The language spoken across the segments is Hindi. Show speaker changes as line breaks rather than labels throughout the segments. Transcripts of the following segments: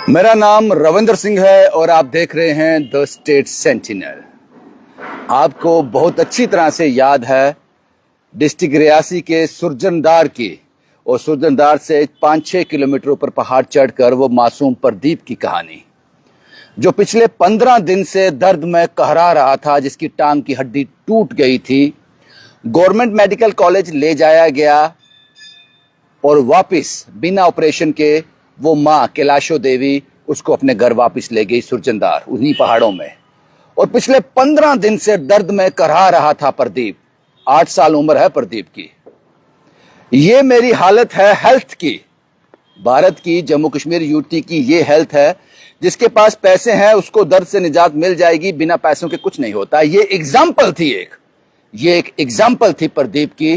मेरा नाम रविंद्र सिंह है और आप देख रहे हैं द स्टेट सेंटिनल। आपको बहुत अच्छी तरह से याद है डिस्ट्रिक्ट रियासी के सुरजनदार की, और सुरजनदार से 5-6 किलोमीटर ऊपर पहाड़ चढ़कर वो मासूम प्रदीप की कहानी, जो पिछले 15 दिन से दर्द में कहरा रहा था, जिसकी टांग की हड्डी टूट गई थी। गवर्नमेंट मेडिकल कॉलेज ले जाया गया और वापस बिना ऑपरेशन के वो माँ कैलाशो देवी उसको अपने घर वापस ले गई सुरजनदार, उन्हीं पहाड़ों में। और पिछले 15 दिन से दर्द में करहा रहा था प्रदीप। 8 साल उम्र है प्रदीप की। ये मेरी हालत है हेल्थ की, भारत की, जम्मू कश्मीर यूटी की ये हेल्थ है। जिसके पास पैसे हैं उसको दर्द से निजात मिल जाएगी, बिना पैसों के कुछ नहीं होता। ये एग्जाम्पल थी ये एक एग्जाम्पल थी प्रदीप की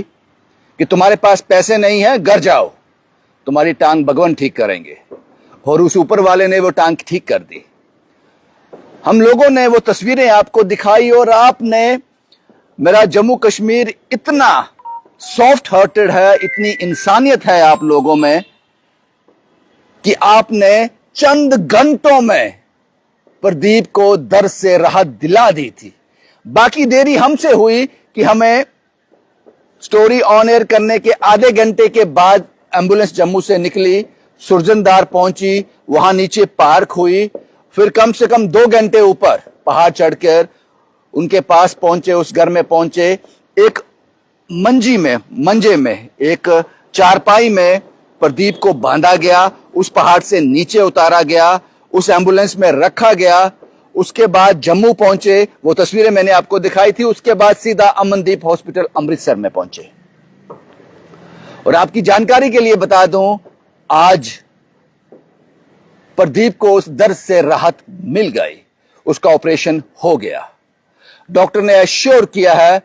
कि तुम्हारे पास पैसे नहीं है, घर जाओ, तुम्हारी टांग भगवान ठीक करेंगे। और उस ऊपर वाले ने वो टांग ठीक कर दी। हम लोगों ने वो तस्वीरें आपको दिखाई और आपने, मेरा जम्मू कश्मीर इतना सॉफ्ट हार्टेड है, इतनी इंसानियत है आप लोगों में कि आपने चंद घंटों में प्रदीप को दर्द से राहत दिला दी थी। बाकी देरी हमसे हुई कि हमें स्टोरी ऑन एयर करने के आधे घंटे के बाद एम्बुलेंस जम्मू से निकली, सुरजनदार पहुंची, वहां नीचे पार्क हुई, फिर कम से कम 2 घंटे ऊपर पहाड़ चढ़कर उनके पास पहुंचे, उस घर में पहुंचे। एक मंजे में एक चारपाई में प्रदीप को बांधा गया, उस पहाड़ से नीचे उतारा गया, उस एम्बुलेंस में रखा गया। उसके बाद जम्मू पहुंचे, वो तस्वीरें मैंने आपको दिखाई थी। उसके बाद सीधा अमनदीप हॉस्पिटल अमृतसर में पहुंचे। और आपकी जानकारी के लिए बता दूं, आज प्रदीप को उस दर्द से राहत मिल गई, उसका ऑपरेशन हो गया। डॉक्टर ने एश्योर किया है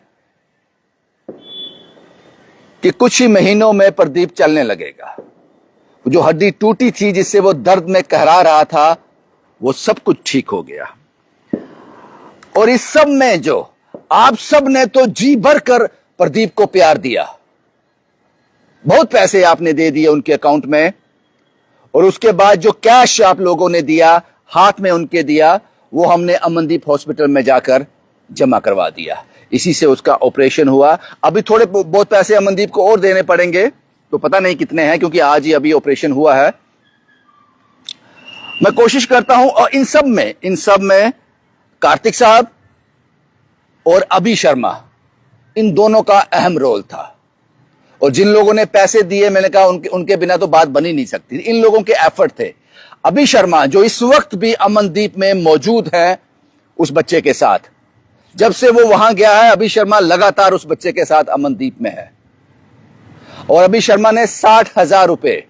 कि कुछ ही महीनों में प्रदीप चलने लगेगा। जो हड्डी टूटी थी, जिससे वो दर्द में कहरा रहा था, वो सब कुछ ठीक हो गया। और इस सब में जो आप सब ने तो जी भर कर प्रदीप को प्यार दिया, बहुत पैसे आपने दे दिए उनके अकाउंट में, और उसके बाद जो कैश आप लोगों ने दिया, हाथ में उनके दिया, वो हमने अमनदीप हॉस्पिटल में जाकर जमा करवा दिया। इसी से उसका ऑपरेशन हुआ। अभी थोड़े बहुत पैसे अमनदीप को और देने पड़ेंगे, तो पता नहीं कितने हैं, क्योंकि आज ही अभी ऑपरेशन हुआ है। मैं कोशिश करता हूं, और इन सब में कार्तिक साहब और अभी शर्मा, इन दोनों का अहम रोल था। और जिन लोगों ने पैसे दिए, मैंने कहा उनके बिना तो बात बन ही नहीं सकती। इन लोगों के एफर्ट थे। अभी शर्मा जो इस वक्त भी अमनदीप में मौजूद है उस बच्चे के साथ, जब से वो वहां गया है, अभी शर्मा लगातार उस बच्चे के साथ अमनदीप में है। और अभी शर्मा ने 60,000 रुपए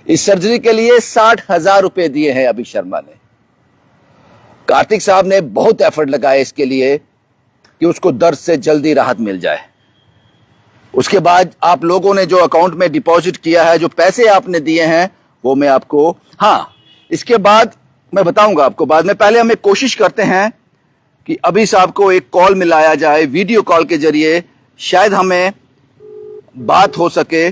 इस सर्जरी के लिए 60,000 रुपए दिए हैं अभी शर्मा ने। कार्तिक साहब ने बहुत एफर्ट लगाए इसके लिए कि उसको दर्द से जल्दी राहत मिल जाए। उसके बाद आप लोगों ने जो अकाउंट में डिपॉजिट किया है, जो पैसे आपने दिए हैं, वो मैं आपको, हाँ, इसके बाद मैं बताऊंगा आपको बाद में। पहले हम एक कोशिश करते हैं कि अभी साहब को एक कॉल मिलाया जाए, वीडियो कॉल के जरिए, शायद हमें बात हो सके,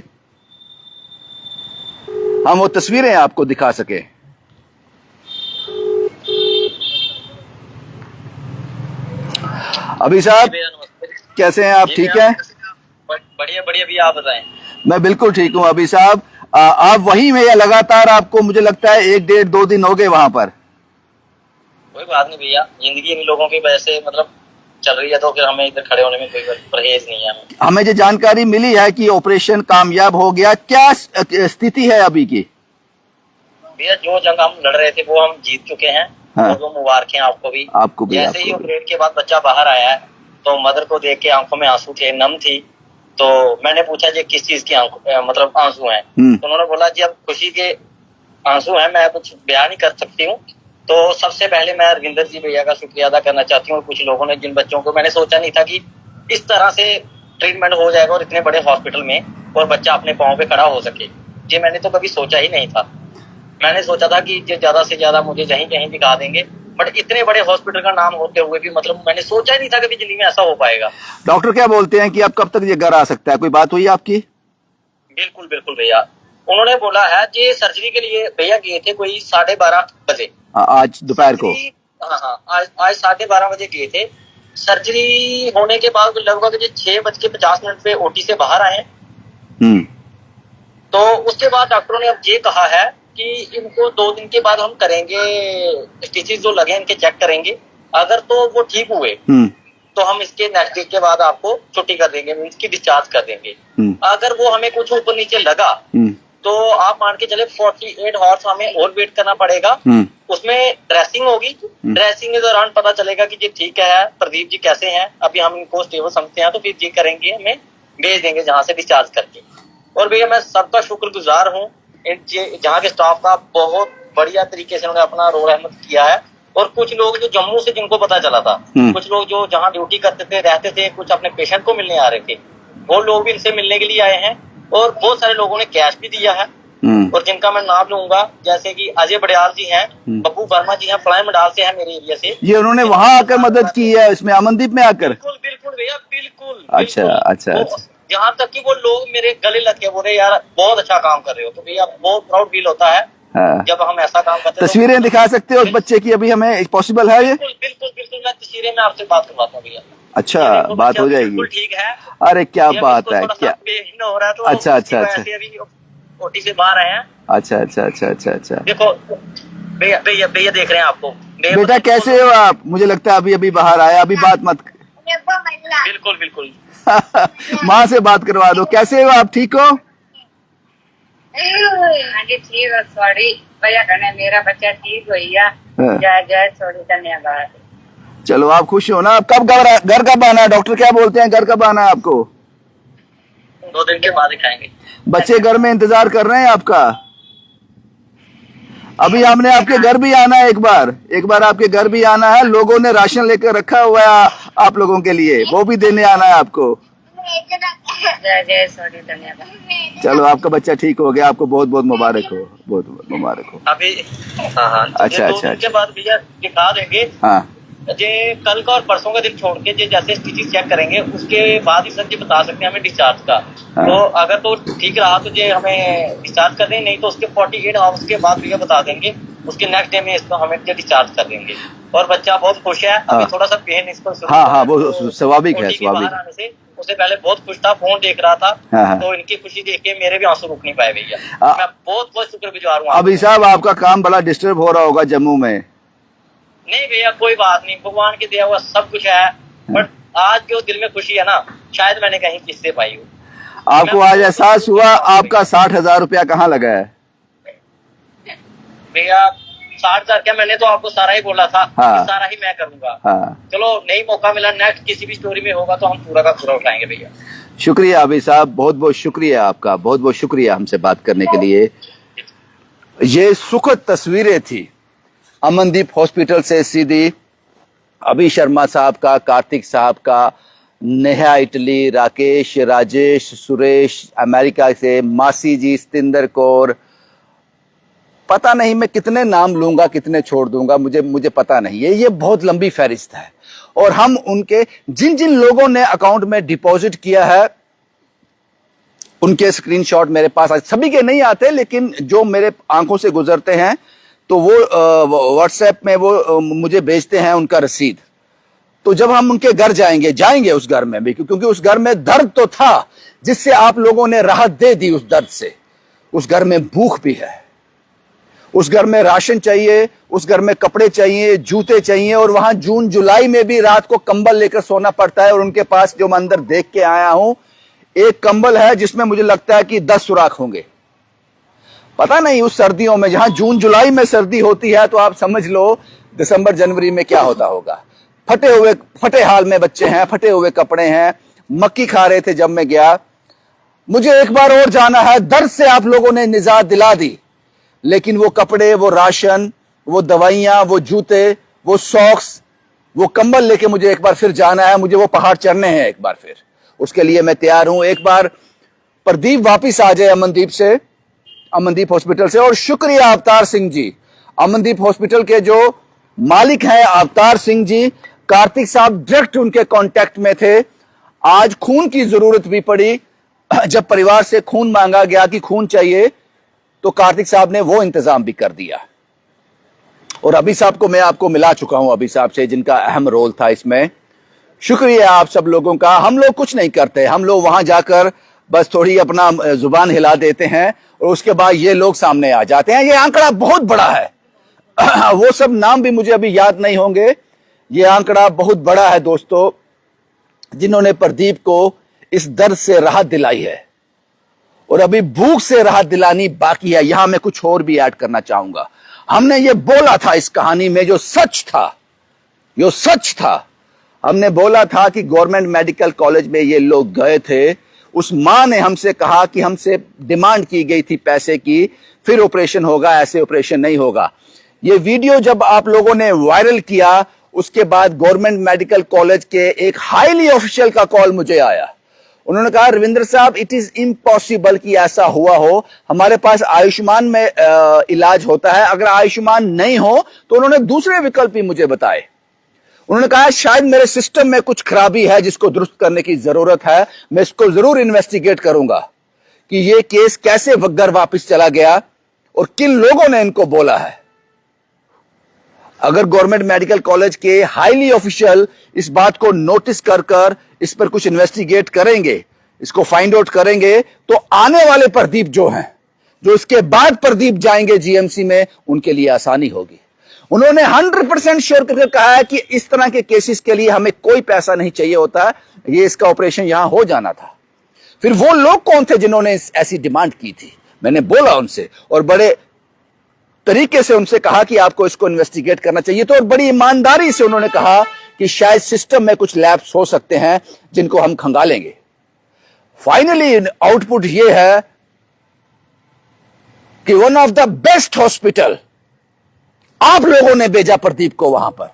हम वो तस्वीरें आपको दिखा सके। अभी साहब कैसे हैं आप? ठीक है?
बढ़िया बढ़िया भैया, आप बताएं।
मैं बिल्कुल ठीक हूं। अभी साहब आप वहीं में, या लगातार आपको, मुझे लगता है 1-1.5-2 दिन हो गए वहां पर?
कोई बात नहीं भैया, जिंदगी इन लोगों की वजह से मतलब चल रही है, तो फिर हमें इधर खड़े होने में कोई परहेज नहीं है।
हमें जो जानकारी मिली है कि ऑपरेशन कामयाब हो गया, क्या स्थिति है अभी की?
भैया जो जंग हम लड़ रहे थे वो हम जीत चुके हैं।
हाँ।
और वो मुबारक है आपको भी। जैसे ही
आपको
ऑपरेशन के बाद बच्चा बाहर आया है, तो मदर को देख के आंखों में आंसू थे, नम थी। तो मैंने पूछा जी किस चीज की मतलब आंसू हैं? तो उन्होंने बोला जी अब खुशी के आंसू हैं, मैं कुछ बयान नहीं कर सकती हूँ। तो सबसे पहले मैं रविंदर जी भैया का शुक्रिया अदा करना चाहती हूँ। कुछ लोगों ने, जिन बच्चों को मैंने सोचा नहीं था कि इस तरह से ट्रीटमेंट हो जाएगा और इतने बड़े हॉस्पिटल में, और बच्चा अपने पाँव पे खड़ा हो सके, ये मैंने तो कभी सोचा ही नहीं था। मैंने सोचा था कि ज्यादा से ज्यादा मुझे कहीं कहीं दिखा देंगे, बट इतने बड़े हॉस्पिटल का नाम होते हुए भी मतलब मैंने सोचा ही नहीं था कि जिंदगी में ऐसा हो पाएगा।
डॉक्टर क्या बोलते हैं कि अब कब तक ये घर आ सकता है? कोई बात हुई आपकी?
बिल्कुल बिल्कुल भैया, उन्होंने बोला है कि सर्जरी के लिए भैया गए थे कोई 12:30 बजे
आज दोपहर को।
हाँ, आज 12:30 बजे गए थे। सर्जरी होने के बाद लगभग 6:50 पे ओटी से बाहर आए। तो उसके बाद डॉक्टरों ने अब ये कहा है कि इनको 2 दिन के बाद हम करेंगे, स्टिचेस जो लगे इनके चेक करेंगे। अगर तो वो ठीक हुए तो हम इसके नेक्स्ट डे के बाद आपको छुट्टी कर देंगे, मीन्स की डिस्चार्ज कर देंगे। अगर वो हमें कुछ ऊपर नीचे लगा तो आप मान के चले 48 आवर्स हमें और वेट करना पड़ेगा। उसमें ड्रेसिंग होगी, ड्रेसिंग के दौरान पता चलेगा कि ये ठीक है, प्रदीप जी कैसे हैं, अभी हम इनको स्टेबल समझते हैं, तो फिर ये करेंगे, हमें भेज देंगे जहाँ से डिस्चार्ज करके। और भैया मैं सबका शुक्रगुजार हूँ, जहाँ के स्टाफ का बहुत बढ़िया तरीके से उन्होंने अपना रोल अहमद किया है। और कुछ लोग जो जम्मू से जिनको पता चला था, कुछ लोग जो जहाँ ड्यूटी करते थे रहते थे, कुछ अपने पेशेंट को मिलने आ रहे थे, वो लोग भी इनसे मिलने के लिए आए हैं। और बहुत सारे लोगों ने कैश भी दिया है, और जिनका मैं नाम लूंगा, जैसे कि अजय बड़ियाल जी हैं, बब्बू वर्मा जी हैं, पलाय मंडाल से है मेरे एरिया से।
ये उन्होंने वहां आकर मदद की है, इसमें अमनदीप में आकर?
बिल्कुल बिल्कुल भैया, बिल्कुल।
अच्छा।
यहाँ तक कि वो लोग मेरे गले लग के बोले यार बहुत अच्छा काम कर रहे हो, तो भैया बहुत प्राउड फील होता है जब हम ऐसा काम करते हैं।
तस्वीरें दिखा सकते हो उस बच्चे की? अभी हमें पॉसिबल है ये?
बिल्कुल मैं तस्वीरें में आपसे बात करवाता हूँ भैया।
अच्छा, बात हो जाएगी?
ठीक है।
अरे क्या बात है, क्या
हो रहा है, तो
अच्छा।
अभी ओटी से बाहर आए हैं।
अच्छा। देखो
भैया देख रहे हैं आपको।
बेटा कैसे हो आप? मुझे लगता है अभी बाहर आया, अभी बात मत।
बिल्कुल
माँ से बात करवा दो। कैसे हो आप, ठीक हो?
हाँ जी ठीक है, सॉरी भैया कहने मेरा बच्चा ठीक हो गया। जय सॉरी, धन्यवाद।
चलो आप खुश हो ना? अब कब घर कब आना है? डॉक्टर क्या बोलते हैं, घर कब आना है आपको?
2 दिन के बाद दिखाएंगे।
बच्चे घर में इंतजार कर रहे हैं आपका? अभी हमने आपके घर भी आना है, एक बार आपके घर भी आना है। लोगों ने राशन लेकर रखा हुआ है आप लोगों के लिए, वो भी देने आना है आपको।
जय सॉरी, धन्यवाद।
चलो आपका बच्चा ठीक हो गया, आपको बहुत बहुत मुबारक हो, बहुत मुबारक हो।
अभी हाँ,
अच्छा।
के बाद भैया दिखा देंगे।
हाँ,
जे कल का और परसों का दिन छोड़ के जैसे स्टिचेस चेक करेंगे, उसके बाद ही सर जी बता सकते हैं हमें डिस्चार्ज का।
हाँ।
तो अगर तो ठीक रहा तो ये हमें डिस्चार्ज कर देंगे, नहीं तो उसके 48 आवर्स के बाद भैया बता देंगे, उसके नेक्स्ट डे में इसको हमें डिस्चार्ज कर देंगे। और बच्चा बहुत खुश है। अभी थोड़ा सा पेन इसको
हाँ, वो स्वाभाविक है, स्वाभाविक।
उससे पहले बहुत खुश था, फोन देख रहा था।
हाँ।
तो इनकी खुशी देख के मेरे भी आंसू रुक नहीं पाए भैया। मैं बहुत शुक्रगुजार हूँ।
अभी साहब आपका काम बड़ा डिस्टर्ब हो रहा होगा जम्मू में?
नहीं भैया कोई बात नहीं, भगवान की दिया हुआ सब कुछ है। बट आज जो दिल में खुशी है ना, शायद मैंने कहीं किससे पाई हो।
आपको आज एहसास हुआ आपका 60,000 रुपया कहाँ लगा है?
भैया 60,000 क्या, मैंने तो आपको सारा ही बोला था।
हाँ।
कि सारा ही मैं करूंगा।
हाँ।
चलो नहीं मौका मिला, नेक्स्ट किसी भी स्टोरी में होगा तो हम पूरा का पूरा उठाएंगे भैया।
शुक्रिया अभी साहब, बहुत बहुत शुक्रिया आपका, बहुत बहुत शुक्रिया हमसे बात करने के लिए। ये सुखद तस्वीरें थी अमनदीप हॉस्पिटल से सीधी अभी शर्मा साहब का, कार्तिक साहब का, नेहा इटली, राकेश, राजेश, सुरेश अमेरिका से, मासी जी, सतिंदर कौर, पता नहीं मैं कितने नाम लूंगा कितने छोड़ दूंगा, मुझे पता नहीं है, ये बहुत लंबी फहरिस्त है। और हम उनके जिन जिन लोगों ने अकाउंट में डिपॉजिट किया है उनके स्क्रीनशॉट मेरे पास आज, सभी के नहीं आते लेकिन जो मेरे आंखों से गुजरते हैं तो वो व्हाट्सएप में वो मुझे भेजते हैं उनका रसीद। तो जब हम उनके घर जाएंगे उस घर में भी, क्योंकि उस घर में दर्द तो था जिससे आप लोगों ने राहत दे दी उस दर्द से। उस घर में भूख भी है, उस घर में राशन चाहिए, उस घर में कपड़े चाहिए, जूते चाहिए, और वहां जून जुलाई में भी रात को कंबल लेकर सोना पड़ता है। और उनके पास जो मैं अंदर देख के आया हूं, एक कंबल है जिसमें मुझे लगता है कि 10 सुराख होंगे। पता नहीं उस सर्दियों में, जहां जून जुलाई में सर्दी होती है, तो आप समझ लो दिसंबर जनवरी में क्या होता होगा। फटे हाल में बच्चे हैं, फटे हुए कपड़े हैं, मक्की खा रहे थे जब मैं गया। मुझे एक बार और जाना है, दर्द से आप लोगों ने निजात दिला दी, लेकिन वो कपड़े, वो राशन, वो दवाइयां, वो जूते, वो सॉक्स, वो कंबल लेके मुझे एक बार फिर जाना है। मुझे वो पहाड़ चढ़ने हैं एक बार फिर, उसके लिए मैं तैयार हूं। एक बार प्रदीप वापिस आ जाए अमनदीप हॉस्पिटल से। और शुक्रिया अवतार सिंह जी, अमनदीप हॉस्पिटल के जो मालिक हैं अवतार सिंह जी, कार्तिक साहब डायरेक्ट उनके कांटेक्ट में थे। आज खून की जरूरत भी पड़ी, जब परिवार से खून मांगा गया कि खून चाहिए, तो कार्तिक साहब ने वो इंतजाम भी कर दिया। और अभी साहब को मैं आपको मिला चुका हूं, अभी साहब से, जिनका अहम रोल था इसमें। शुक्रिया आप सब लोगों का। हम लोग कुछ नहीं करते, हम लोग वहां जाकर बस थोड़ी अपना जुबान हिला देते हैं और उसके बाद ये लोग सामने आ जाते हैं। ये आंकड़ा बहुत बड़ा है, वो सब नाम भी मुझे अभी याद नहीं होंगे। ये आंकड़ा बहुत बड़ा है दोस्तों, जिन्होंने प्रदीप को इस दर्द से राहत दिलाई है और अभी भूख से राहत दिलानी बाकी है। यहां मैं कुछ और भी ऐड करना चाहूंगा। हमने ये बोला था इस कहानी में, जो सच था, हमने बोला था कि गवर्नमेंट मेडिकल कॉलेज में ये लोग गए थे। उस मां ने हमसे कहा कि हमसे डिमांड की गई थी पैसे की, फिर ऑपरेशन होगा, ऐसे ऑपरेशन नहीं होगा। ये वीडियो जब आप लोगों ने वायरल किया, उसके बाद गवर्नमेंट मेडिकल कॉलेज के एक हाईली ऑफिशियल का कॉल मुझे आया। उन्होंने कहा, रविंद्र साहब, इट इज इम्पॉसिबल कि ऐसा हुआ हो। हमारे पास आयुष्मान में इलाज होता है, अगर आयुष्मान नहीं हो तो उन्होंने दूसरे विकल्प भी मुझे बताए। उन्होंने कहा, शायद मेरे सिस्टम में कुछ खराबी है जिसको दुरुस्त करने की जरूरत है। मैं इसको जरूर इन्वेस्टिगेट करूंगा कि ये केस कैसे घर वापस चला गया और किन लोगों ने इनको बोला है। अगर गवर्नमेंट मेडिकल कॉलेज के हाईली ऑफिशियल इस बात को नोटिस कर इस पर कुछ इन्वेस्टिगेट करेंगे, इसको फाइंड आउट करेंगे, तो आने वाले प्रदीप जो हैं, जो इसके बाद प्रदीप जाएंगे जीएमसी में, उनके लिए आसानी होगी। उन्होंने 100% श्योर करके कहा है कि इस तरह के केसेस के लिए हमें कोई पैसा नहीं चाहिए होता, ये इसका ऑपरेशन यहां हो जाना था। फिर वो लोग कौन थे जिन्होंने ऐसी डिमांड की थी? मैंने बोला उनसे और बड़े तरीके से उनसे कहा कि आपको इसको इन्वेस्टिगेट करना चाहिए। तो और बड़ी ईमानदारी से उन्होंने कहा कि शायद सिस्टम में कुछ लैप्स हो सकते हैं जिनको हम खंगालेंगे। फाइनली आउटपुट ये है कि one of the best hospital आप लोगों ने भेजा प्रदीप को वहां पर।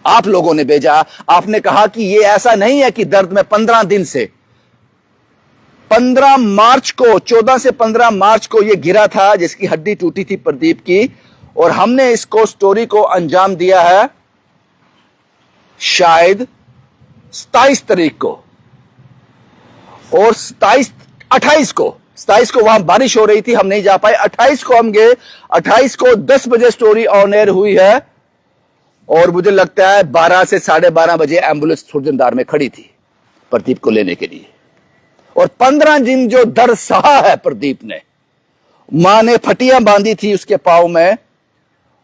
आप लोगों ने भेजा। आपने कहा कि ये ऐसा नहीं है कि दर्द में 15 दिन से 15 मार्च को 14 से 15 मार्च को ये गिरा था, जिसकी हड्डी टूटी थी प्रदीप की, और हमने इसको स्टोरी को अंजाम दिया है शायद 27 तारीख को, और 28 को वहां बारिश हो रही थी, हम नहीं जा पाए। 28 को हम गए। 28 को 10 बजे स्टोरी ऑन एयर हुई है और मुझे लगता है 12 से 12:30 बजे एम्बुलेंस सुरजनदार में खड़ी थी प्रदीप को लेने के लिए। और 15 दिन जो दर्द सहा है प्रदीप ने, मां ने फटियां बांधी थी उसके पांव में,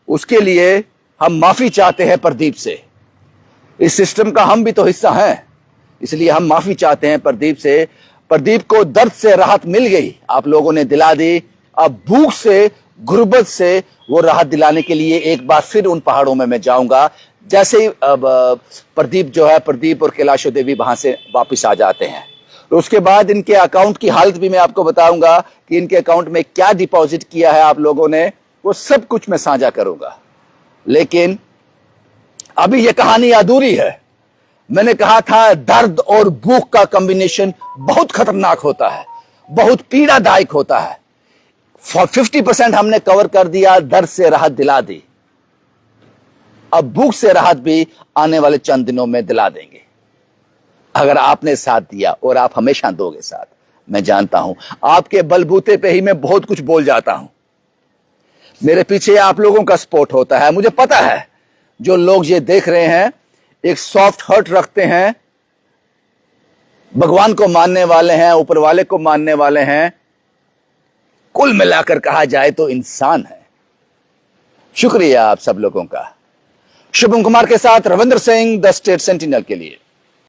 उसके लिए हम माफी चाहते हैं प्रदीप से। इस सिस्टम का हम भी तो हिस्सा हैं, इसलिए हम माफी चाहते हैं प्रदीप से। प्रदीप को दर्द से राहत मिल गई, आप लोगों ने दिला दी। अब भूख से, गुर्बत से वो राहत दिलाने के लिए एक बार फिर उन पहाड़ों में मैं जाऊंगा। जैसे ही प्रदीप और कैलाशो देवी वहां से वापिस आ जाते हैं, तो उसके बाद इनके अकाउंट की हालत भी मैं आपको बताऊंगा कि इनके अकाउंट में क्या डिपॉजिट किया है आप लोगों ने, वो सब कुछ मैं साझा करूंगा। लेकिन अभी ये कहानी अधूरी है। मैंने कहा था दर्द और भूख का कॉम्बिनेशन बहुत खतरनाक होता है, बहुत पीड़ादायक होता है। 50% हमने कवर कर दिया, दर्द से राहत दिला दी। अब भूख से राहत भी आने वाले चंद दिनों में दिला देंगे, अगर आपने साथ दिया, और आप हमेशा दोगे साथ। मैं जानता हूं आपके बलबूते पे ही मैं बहुत कुछ बोल जाता हूं। मेरे पीछे आप लोगों का सपोर्ट होता है। मुझे पता है जो लोग ये देख रहे हैं एक सॉफ्ट हार्ट रखते हैं, भगवान को मानने वाले हैं, ऊपर वाले को मानने वाले हैं, कुल मिलाकर कहा जाए तो इंसान है। शुक्रिया आप सब लोगों का। शुभम कुमार के साथ Ravindra Singh, the state sentinel के लिए।